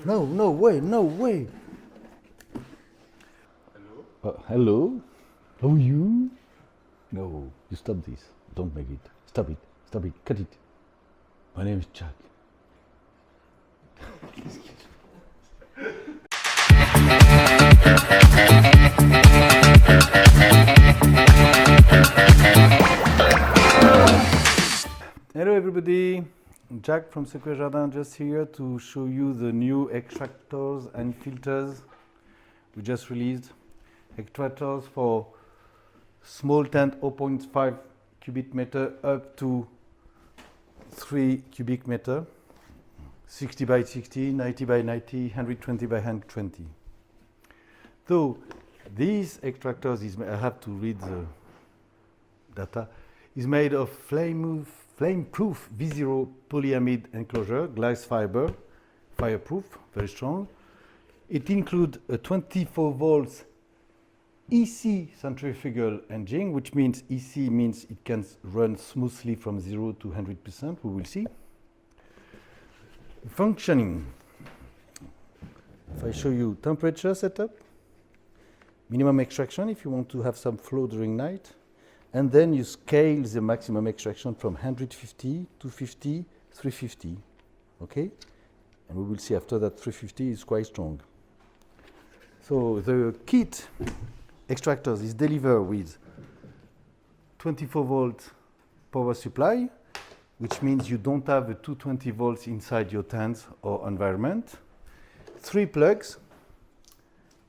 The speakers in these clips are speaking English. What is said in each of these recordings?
No, no way, no way. Hello? Hello? How are you? No, you stop this. Don't make it. Stop it. Stop it. Cut it. My name is Jack. Hello everybody, Jack from Secret Jardin, just here to show you the new extractors and filters we just released. Extractors for small tent 0.5 cubic meter up to 3 cubic meter, 60 by 60, 90 by 90, 120 by 120. So these extractors, I have to read the data, is made of flame-proof V0 polyamide enclosure, glass fiber, fireproof, very strong. It includes a 24 volts EC centrifugal engine, which means EC means it can run smoothly from 0 to 100%, we will see. Functioning. If I show you temperature setup, minimum extraction if you want to have some flow during night, and then you scale the maximum extraction from 150, 250, 350, okay? And we will see after that 350 is quite strong. So the kit extractors is delivered with 24 volt power supply, which means you don't have a 220 volts inside your tent or environment. 3 plugs,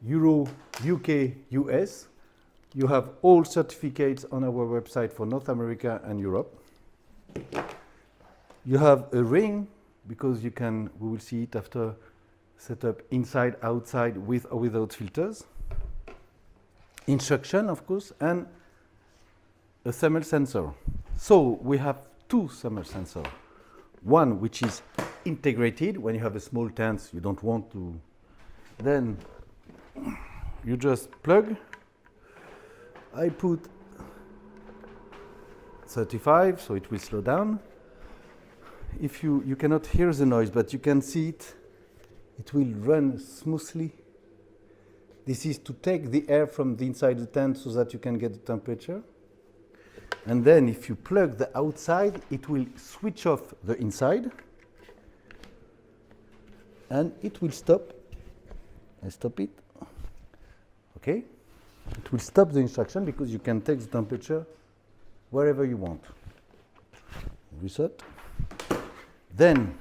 Euro, UK, US. You have all certificates on our website for North America and Europe. You have a ring, because you can, we will see it after, set up inside, outside, with or without filters. Instruction, of course, and a thermal sensor. So we have 2 thermal sensors. One which is integrated. When you have a small tent, you don't want to. Then you just plug. I put 35, so it will slow down. If you cannot hear the noise, but you can see it, it will run smoothly. This is to take the air from the inside the tent so that you can get the temperature. And then if you plug the outside, it will switch off the inside. And it will stop. I stop it. Okay? It will stop the instruction because you can take the temperature wherever you want. Reset. Then,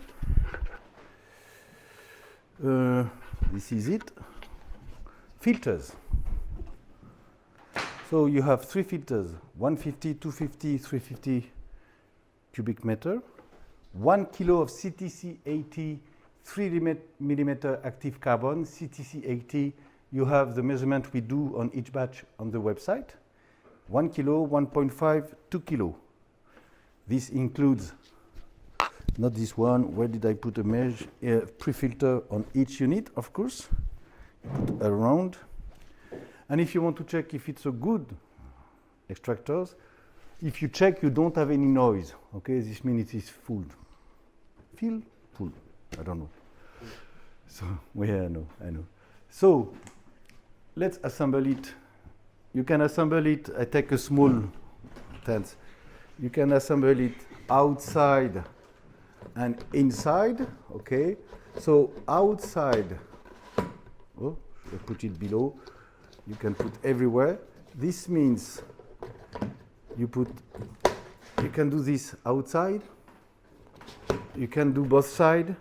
this is it. Filters. So you have 3 filters, 150, 250, 350 cubic meter, 1 kilo of CTC 80, 3 millimeter active carbon, CTC 80. You have the measurement we do on each batch on the website. 1 kilo, 1.5, 2 kilo. This includes, not this one, where did I put a pre-filter on each unit, of course. Put around. And if you want to check if it's a good extractors, if you check you don't have any noise, okay, this means it is full. Full, I don't know. So, yeah, I know. So, let's assemble it. You can assemble it, I take a small tent. You can assemble it outside and inside, okay? So outside, oh, I put it below. You can put everywhere. This means you can do this outside. You can do both sides,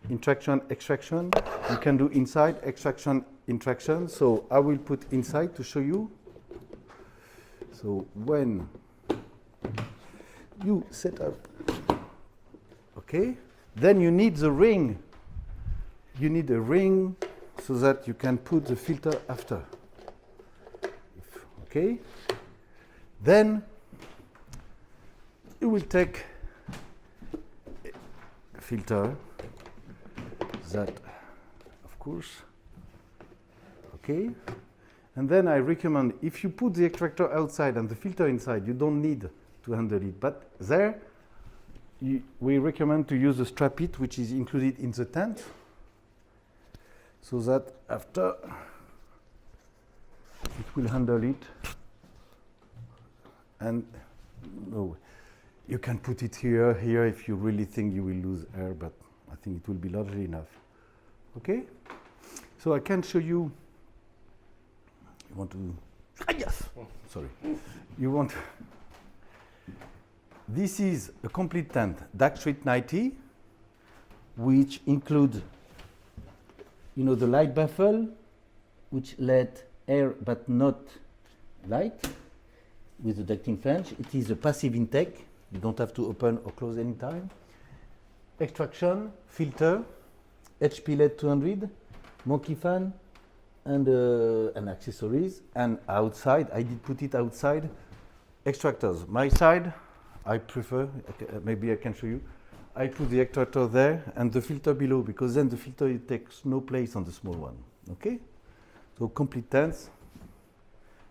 intraction, extraction. You can do inside, extraction, intraction. So I will put inside to show you. So when you set up, okay, then you need the ring. You need a ring so that you can put the filter after. Okay, then you will take a filter that, of course, okay, and then I recommend if you put the extractor outside and the filter inside, you don't need to handle it, but there we recommend to use a strap it which is included in the tent. so that after it will handle it. And no, you can put it here if you really think you will lose air, but I think it will be largely enough. Okay? So I can show you. You want to? Ah, yes. Sorry. You want? This is a complete tent, DAC Street 90, which include, you know, the light baffle, which let air but not light, with the ducting flange. It is a passive intake. You don't have to open or close any time. Extraction, filter, HP LED 200, monkey fan, and accessories. And outside, I did put it outside, extractors. My side, I prefer, maybe I can show you. I put the extractor there and the filter below, because then the filter it takes no place on the small one. Okay? So complete tents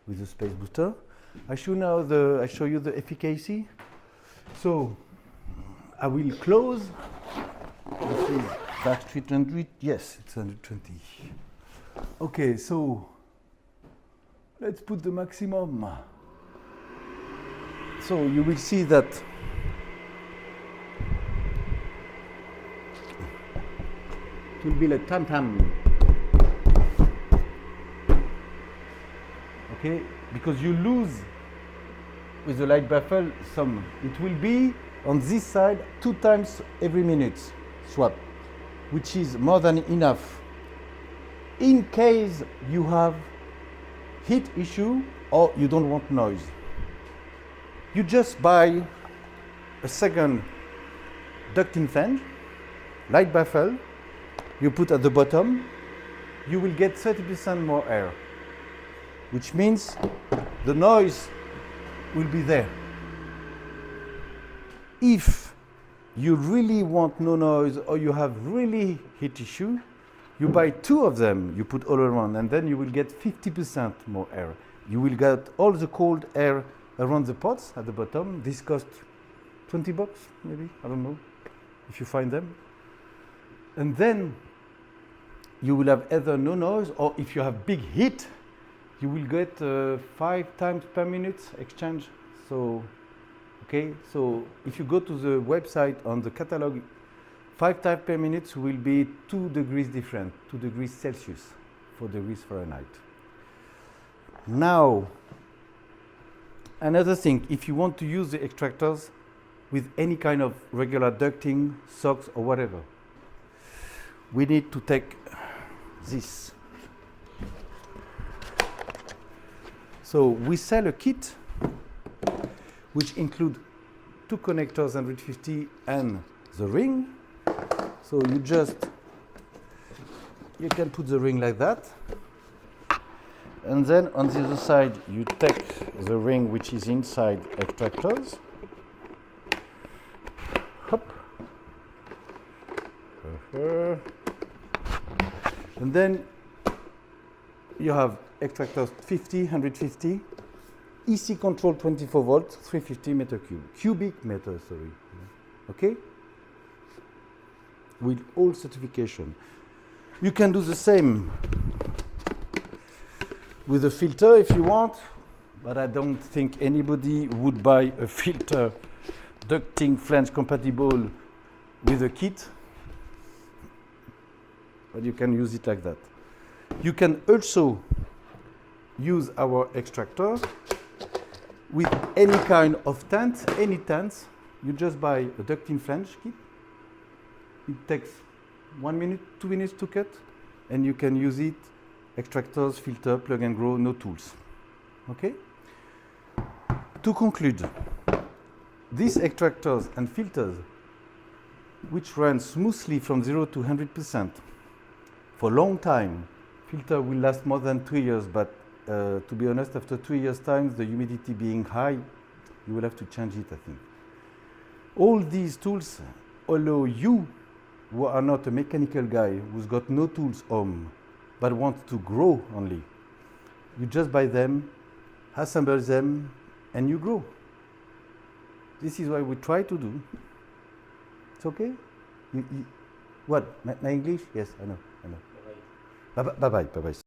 with the space booster. I show you the efficacy. So I will close. This is back 300. Yes, it's 120. Okay, so let's put the maximum. So you will see that it will be like tam-tam. Okay, because you lose with the light baffle some. It will be on this side 2 times every minute swap, which is more than enough in case you have heat issue or you don't want noise. You just buy a second ducting flange, light baffle, you put at the bottom, you will get 30% more air, which means the noise will be there. If you really want no noise or you have really heat issue, you buy 2 of them, you put all around, and then you will get 50% more air. You will get all the cold air around the pots at the bottom. This costs $20 maybe, I don't know, if you find them. And then you will have either no noise, or if you have big heat, you will get 5 times per minute exchange. So, okay, so if you go to the website on the catalog, 5 times per minute will be 2 degrees different, 2 degrees Celsius, 4 degrees Fahrenheit. Now, another thing, if you want to use the extractors with any kind of regular ducting, socks or whatever, we need to take this. So we sell a kit which include 2 connectors 150 and the ring. So you can put the ring like that, and then on the other side you take the ring which is inside extractors. Hop. And then you have extractors 50, 150, EC control 24 volts, 350 meter cubic meter, sorry. Okay? With all certification. You can do the same with a filter if you want, but I don't think anybody would buy a filter ducting flange compatible with a kit. But you can use it like that. You can also use our extractor with any kind of tent, any tents. You just buy a ducting flange kit. It takes 1 minute, 2 minutes to cut, and you can use it, extractors, filter, plug and grow, no tools. Okay? To conclude, these extractors and filters, which run smoothly from 0 to 100% for a long time, filter will last more than 3 years, but to be honest, after 3 years' time, the humidity being high, you will have to change it, I think. All these tools allow you, who are not a mechanical guy, who's got no tools home, but wants to grow only, you just buy them, assemble them, and you grow. This is what we try to do. It's okay? What? My English? Yes, I know. Bye bye.